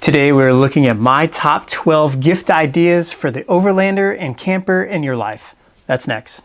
Today we're looking at my top 12 gift ideas for the overlander and camper in your life. That's next.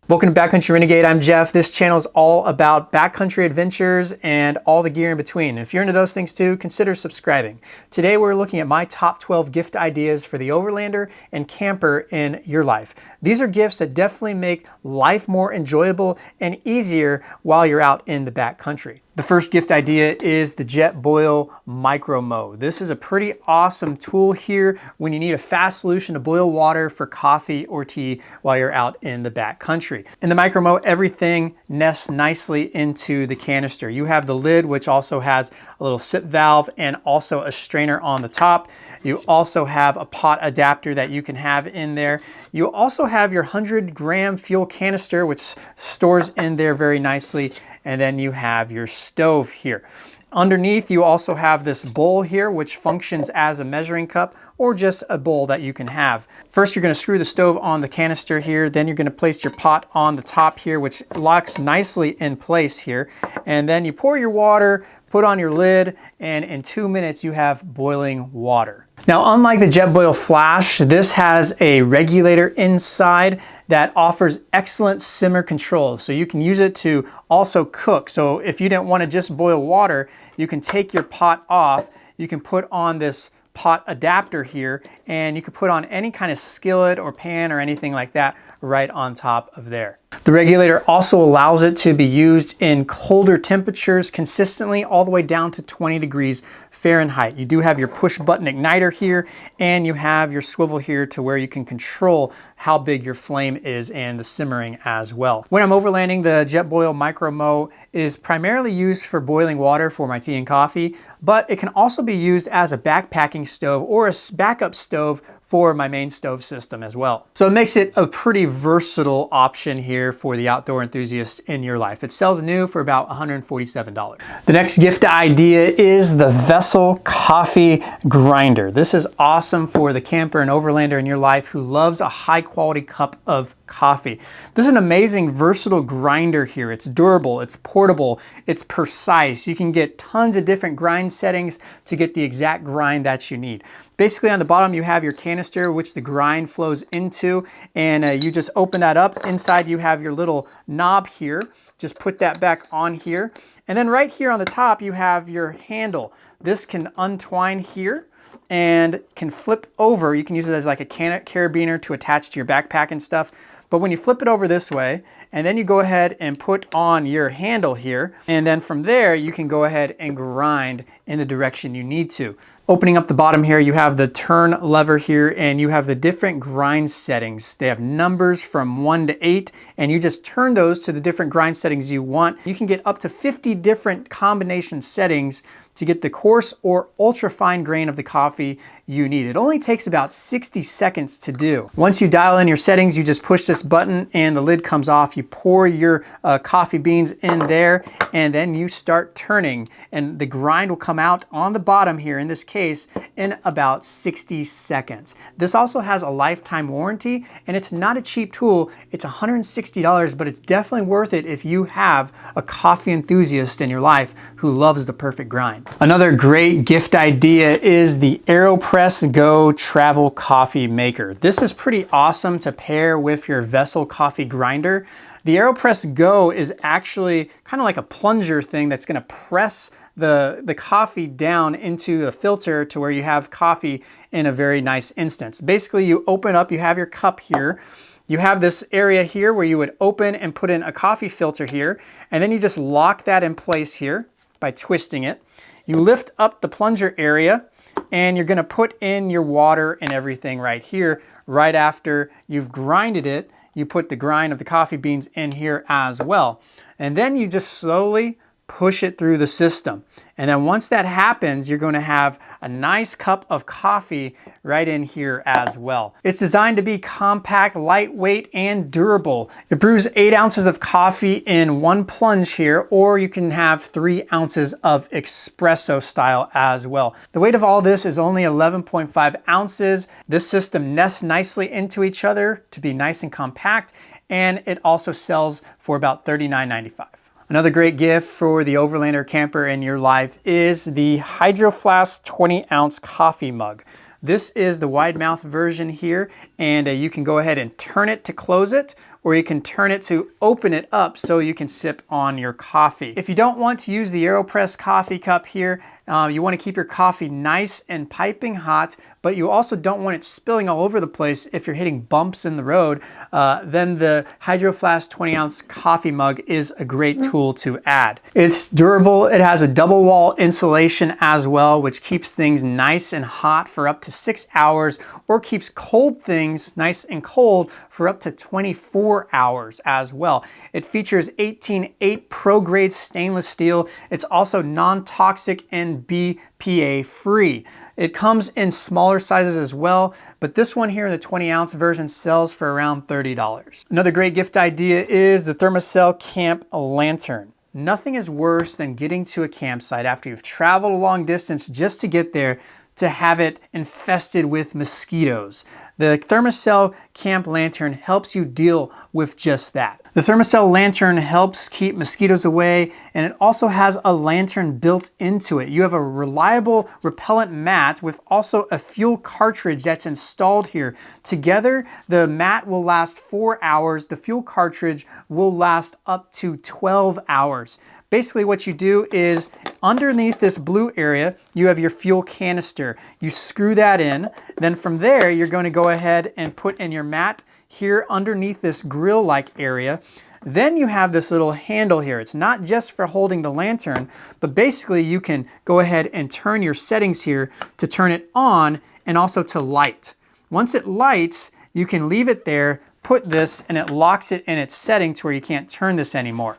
Welcome to Backcountry Renegade. I'm Jeff. This channel is all about backcountry adventures and all the gear in between. If you're into those things too, consider subscribing. Today we're looking at my top 12 gift ideas for the overlander and camper in your life. These are gifts that definitely make life more enjoyable and easier while you're out in the backcountry. The first gift idea is the Jetboil MicroMode. This is a pretty awesome tool here when you need a fast solution to boil water for coffee or tea while you're out in the backcountry. In the MicroMode, everything nests nicely into the canister. You have the lid, which also has a little sip valve and also a strainer on the top. You also have a pot adapter that you can have in there. You also have your 100-gram fuel canister, which stores in there very nicely. And then you have your stove here. Underneath, you also have this bowl here, which functions as a measuring cup or just a bowl that you can have. First, you're going to screw the stove on the canister here. Then you're going to place your pot on the top here, which locks nicely in place here. And then you pour your water, put on your lid, and in 2 minutes, you have boiling water. Now, unlike the Jetboil Flash, this has a regulator inside that offers excellent simmer control. So you can use it to also cook. So if you didn't want to just boil water, you can take your pot off. You can put on this pot adapter here, and you can put on any kind of skillet or pan or anything like that right on top of there. The regulator also allows it to be used in colder temperatures consistently all the way down to 20 degrees Fahrenheit. You do have your push button igniter here, and you have your swivel here to where you can control how big your flame is and the simmering as well. When I'm overlanding, the Jetboil MicroMode is primarily used for boiling water for my tea and coffee, but it can also be used as a backpacking stove or a backup stove for my main stove system as well. So it makes it a pretty versatile option here for the outdoor enthusiast in your life. It sells new for about $147. The next gift idea is the VSSL coffee grinder. This is awesome for the camper and overlander in your life who loves a high quality cup of coffee. This is an amazing versatile grinder here. It's durable, it's portable, it's precise. You can get tons of different grind settings to get the exact grind that you need. Basically on the bottom you have your canister which the grind flows into, and you just open that up. Inside you have your little knob here. Just put that back on here. And then right here on the top you have your handle. This can untwine here and can flip over. You can use it as like a carabiner to attach to your backpack and stuff. But when you flip it over this way, and then you go ahead and put on your handle here, and then from there you can go ahead and grind in the direction you need to. Opening up the bottom here, you have the turn lever here, and you have the different grind settings. They have numbers from 1 to 8, and you just turn those to the different grind settings you want. You can get up to 50 different combination settings to get the coarse or ultra fine grain of the coffee you need. It only takes about 60 seconds to do. Once you dial in your settings, you just push this button and the lid comes off. You pour your coffee beans in there, and then you start turning, and the grind will come out on the bottom here in this case in about 60 seconds. This also has a lifetime warranty, and it's not a cheap tool. It's $160, but it's definitely worth it if you have a coffee enthusiast in your life who loves the perfect grind. Another great gift idea is the Aeropress Go travel coffee maker. This is pretty awesome to pair with your VSSL coffee grinder. The Aeropress Go is actually kind of like a plunger thing that's going to press the coffee down into a filter to where you have coffee in a very nice instance. Basically, you open up, you have your cup here. You have this area here where you would open and put in a coffee filter here, and then you just lock that in place here by twisting it. You lift up the plunger area, and you're going to put in your water and everything right here. Right after you've grinded it, you put the grind of the coffee beans in here as well. And then you just slowly push it through the system. And then once that happens, you're going to have a nice cup of coffee right in here as well. It's designed to be compact, lightweight, and durable. It brews 8 ounces of coffee in one plunge here, or you can have 3 ounces of espresso style as well. The weight of all this is only 11.5 ounces. This system nests nicely into each other to be nice and compact, and it also sells for about $39.95. Another great gift for the Overlander camper in your life is the Hydro Flask 20-ounce coffee mug. This is the wide mouth version here, and you can go ahead and turn it to close it, or you can turn it to open it up so you can sip on your coffee. If you don't want to use the Aeropress coffee cup here, you want to keep your coffee nice and piping hot, but you also don't want it spilling all over the place if you're hitting bumps in the road, then the Hydro Flask 20-ounce coffee mug is a great tool to add. It's durable. It has a double wall insulation as well, which keeps things nice and hot for up to 6 hours, or keeps cold things nice and cold for up to 24 hours as well. It features 18.8 pro grade stainless steel. It's also non-toxic and BPA free. It comes in smaller sizes as well, but this one here, the 20-ounce version, sells for around $30. Another great gift idea is the Thermacell Camp Lantern. Nothing is worse than getting to a campsite after you've traveled a long distance just to get there to have it infested with mosquitoes. The Thermacell Camp Lantern helps you deal with just that. The Thermacell Lantern helps keep mosquitoes away, and it also has a lantern built into it. You have a reliable repellent mat with also a fuel cartridge that's installed here. Together, the mat will last 4 hours. The fuel cartridge will last up to 12 hours. Basically what you do is underneath this blue area, you have your fuel canister. You screw that in. Then from there, you're going to go ahead and put in your mat here underneath this grill-like area. Then you have this little handle here. It's not just for holding the lantern, but basically you can go ahead and turn your settings here to turn it on and also to light. Once it lights, you can leave it there, put this, and it locks it in its setting to where you can't turn this anymore.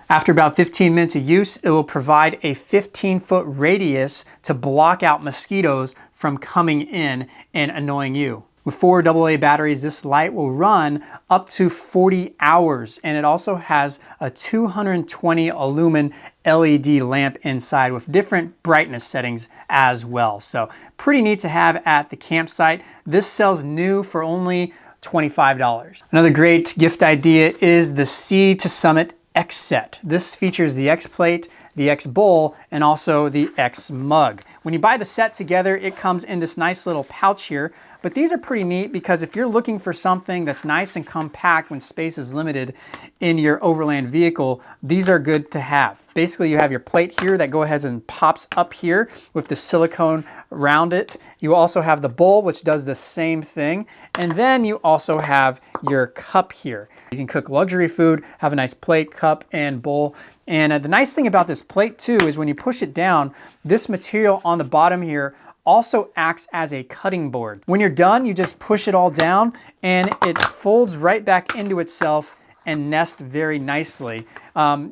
After about 15 minutes of use, it will provide a 15-foot radius to block out mosquitoes from coming in and annoying you. With 4 AA batteries, this light will run up to 40 hours, and it also has a 220 lumen LED lamp inside with different brightness settings as well. So pretty neat to have at the campsite. This sells new for only $25. Another great gift idea is the Sea to Summit X set. This features the X plate, the X bowl, and also the X mug. When you buy the set together, it comes in this nice little pouch here, but these are pretty neat because if you're looking for something that's nice and compact when space is limited in your overland vehicle, these are good to have. Basically, you have your plate here that goes ahead and pops up here with the silicone around it. You also have the bowl, which does the same thing. And then you also have your cup here. You can cook luxury food, have a nice plate, cup, and bowl. And the nice thing about this plate too is when you push it down, this material on the bottom here also acts as a cutting board. When you're done, you just push it all down and it folds right back into itself and nest very nicely.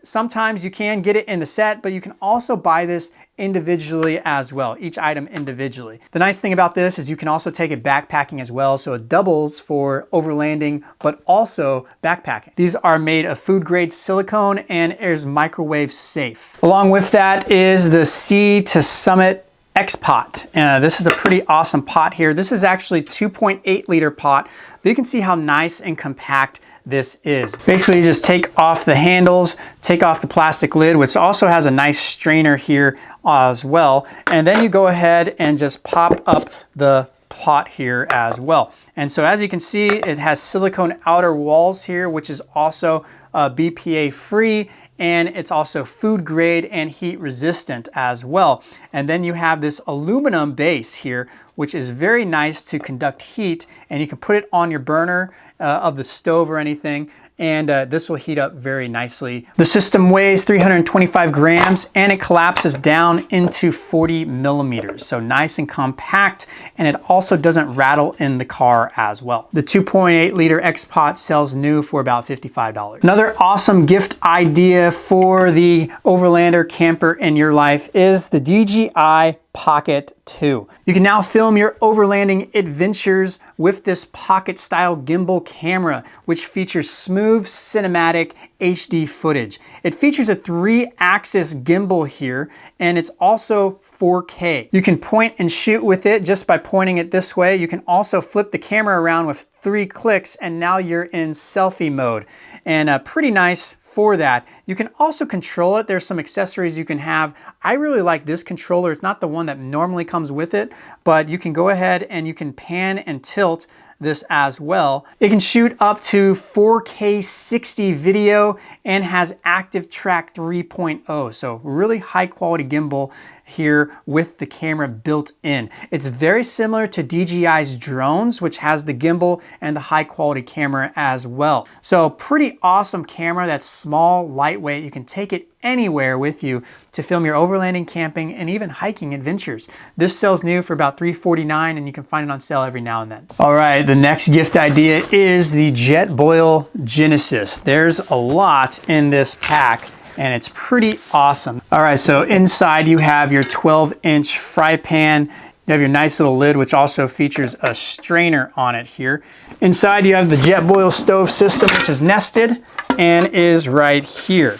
Sometimes you can get it in the set, but you can also buy this individually as well, each item individually. The nice thing about this is you can also take it backpacking as well, so it doubles for overlanding, but also backpacking. These are made of food grade silicone and is microwave safe. Along with that is the Sea to Summit X pot. This is a pretty awesome pot here. This is actually 2.8 liter pot, but you can see how nice and compact this is. Basically, you just take off the handles, take off the plastic lid, which also has a nice strainer here as well. And then you go ahead and just pop up the pot here as well. And so as you can see, it has silicone outer walls here, which is also BPA free, and it's also food grade and heat resistant as well. And then you have this aluminum base here, which is very nice to conduct heat, and you can put it on your burner of the stove or anything, and this will heat up very nicely. The system weighs 325 grams and it collapses down into 40 millimeters. So nice and compact, and it also doesn't rattle in the car as well. The 2.8 liter X-Pot sells new for about $55. Another awesome gift idea for the Overlander camper in your life is the DJI Pocket 2. You can now film your overlanding adventures with this pocket style gimbal camera, which features smooth cinematic HD footage. It features a 3-axis gimbal here, and it's also 4K. You can point and shoot with it just by pointing it this way. You can also flip the camera around with 3 clicks, and now you're in selfie mode. And pretty nice for that. You can also control it. There's some accessories you can have. I really like this controller. It's not the one that normally comes with it, but you can go ahead and you can pan and tilt this as well. It can shoot up to 4K 60 video and has Active Track 3.0. So really high quality gimbal here with the camera built in. It's very similar to DJI's drones, which has the gimbal and the high quality camera as well. So pretty awesome camera that's small, lightweight. You can take it anywhere with you to film your overlanding, camping, and even hiking adventures. This sells new for about $349, and you can find it on sale every now and then. All right, the next gift idea is the Jetboil Genesis. There's a lot in this pack, and it's pretty awesome. All right, so inside you have your 12-inch fry pan. You have your nice little lid, which also features a strainer on it here. Inside you have the Jetboil stove system, which is nested and is right here.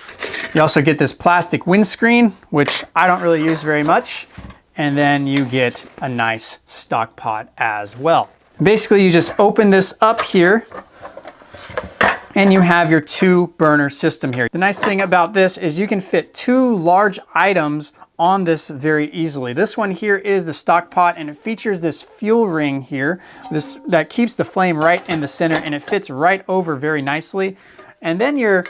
You also get this plastic windscreen, which I don't really use very much. And then you get a nice stock pot as well. Basically, you just open this up here, and you have your 2-burner system here. The nice thing about this is you can fit 2 large items on this very easily. This one here is the stock pot, and it features this fuel ring here that keeps the flame right in the center, and it fits right over very nicely. And then your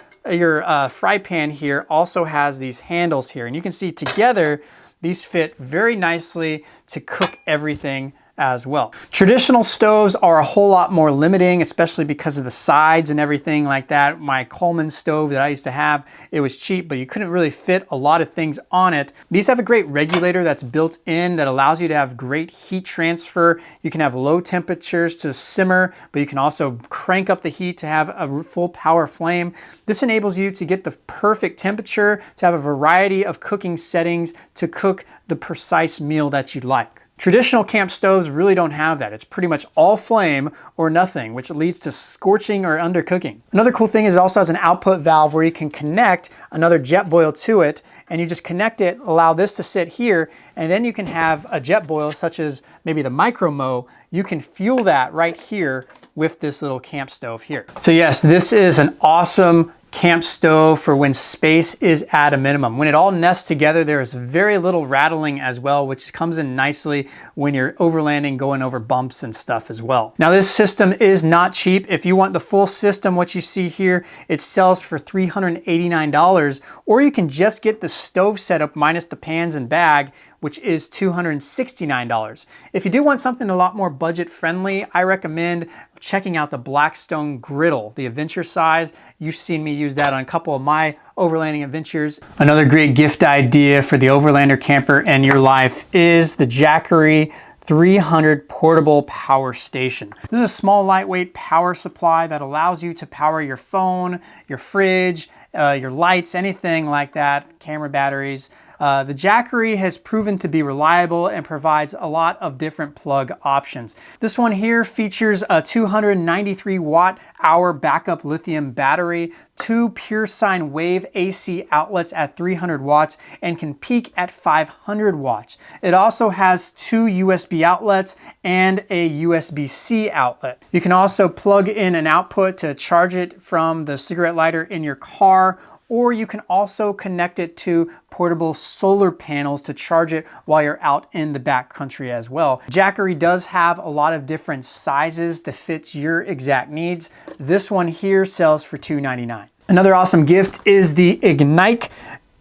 fry pan here also has these handles here, and you can see together these fit very nicely to cook everything as well. Traditional stoves are a whole lot more limiting, especially because of the sides and everything like that. My Coleman stove that I used to have, it was cheap, but you couldn't really fit a lot of things on it. These have a great regulator that's built in that allows you to have great heat transfer. You can have low temperatures to simmer, but you can also crank up the heat to have a full power flame. This enables you to get the perfect temperature, to have a variety of cooking settings to cook the precise meal that you'd like. Traditional camp stoves really don't have that. It's pretty much all flame or nothing, which leads to scorching or undercooking. Another cool thing is it also has an output valve where you can connect another Jetboil to it, and you just connect it, allow this to sit here, and then you can have a Jetboil such as maybe the MicroMode. You can fuel that right here with this little camp stove here. So yes, this is an awesome camp stove for when space is at a minimum. When it all nests together, there is very little rattling as well, which comes in nicely when you're overlanding, going over bumps and stuff as well. Now this system is not cheap. If you want the full system, what you see here, it sells for $389, or you can just get the stove setup minus the pans and bag, which is $269. If you do want something a lot more budget friendly, I recommend checking out the Blackstone griddle, the adventure size. You've seen me use that on a couple of my overlanding adventures. Another great gift idea for the overlander camper in your life is the Jackery 300 portable power station. This is a small, lightweight power supply that allows you to power your phone, your fridge, your lights, anything like that, camera batteries. The Jackery has proven to be reliable and provides a lot of different plug options. This one here features a 293 watt-hour backup lithium battery, 2 pure sine wave AC outlets at 300 watts, and can peak at 500 watts. It also has 2 USB outlets and a USB-C outlet. You can also plug in an output to charge it from the cigarette lighter in your car, or you can also connect it to portable solar panels to charge it while you're out in the backcountry as well. Jackery does have a lot of different sizes that fits your exact needs. This one here sells for $299. Another awesome gift is the Ignite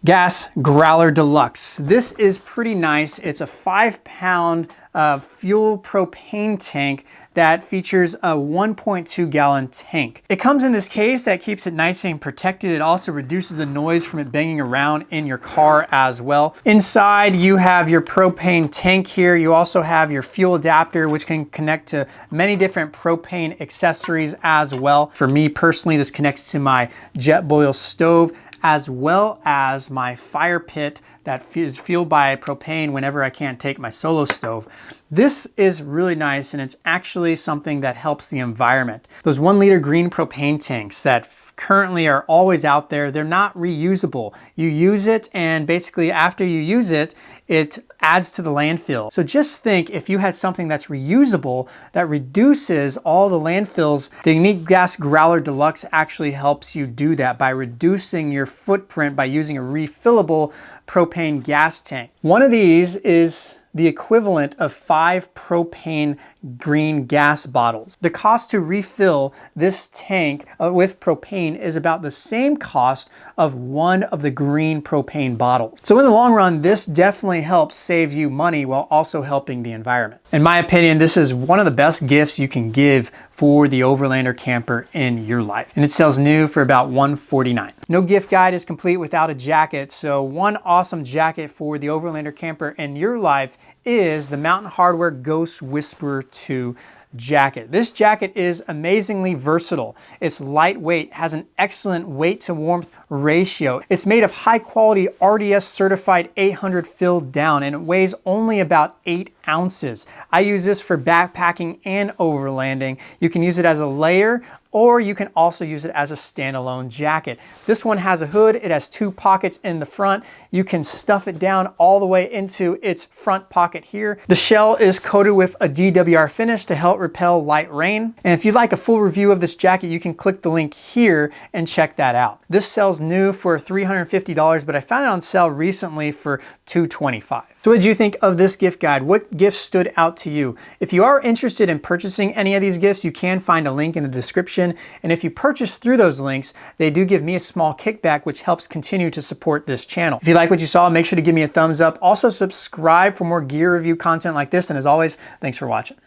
Gas Growler Deluxe. This is pretty nice. It's a 5-pound fuel propane tank that features a 1.2 gallon tank. It comes in this case that keeps it nice and protected. It also reduces the noise from it banging around in your car as well. Inside you have your propane tank here. You also have your fuel adapter, which can connect to many different propane accessories as well. For me personally, this connects to my Jetboil stove, as well as my fire pit that is fueled by propane whenever I can't take my solo stove. This is really nice, and it's actually something that helps the environment. Those 1 liter green propane tanks that currently are always out there, they're not reusable. You use it, and basically after you use it, it adds to the landfill. So just think, if you had something that's reusable, that reduces all the landfills. The unique Gas Growler Deluxe actually helps you do that by reducing your footprint by using a refillable propane gas tank. One of these is the equivalent of 5 propane green gas bottles. The cost to refill this tank with propane is about the same cost of one of the green propane bottles. So in the long run, this definitely helps save you money while also helping the environment. In my opinion, this is one of the best gifts you can give for the Overlander camper in your life. And it sells new for about $149. No gift guide is complete without a jacket, so one awesome jacket for the Overlander camper in your life is the Mountain Hardwear Ghost Whisperer 2 jacket. This jacket is amazingly versatile. It's lightweight, has an excellent weight to warmth ratio. It's made of high quality RDS certified 800 filled down, and it weighs only about 8 ounces. I use this for backpacking and overlanding. You can use it as a layer, or you can also use it as a standalone jacket. This one has a hood. It has 2 pockets in the front. You can stuff it down all the way into its front pocket here. The shell is coated with a DWR finish to help repel light rain. And if you'd like a full review of this jacket, you can click the link here and check that out. This sells new for $350, but I found it on sale recently for $225. So what did you think of this gift guide? What gifts stood out to you? If you are interested in purchasing any of these gifts, you can find a link in the description. And if you purchase through those links, they do give me a small kickback, which helps continue to support this channel. If you like what you saw, make sure to give me a thumbs up. Also subscribe for more gear review content like this. And as always, thanks for watching.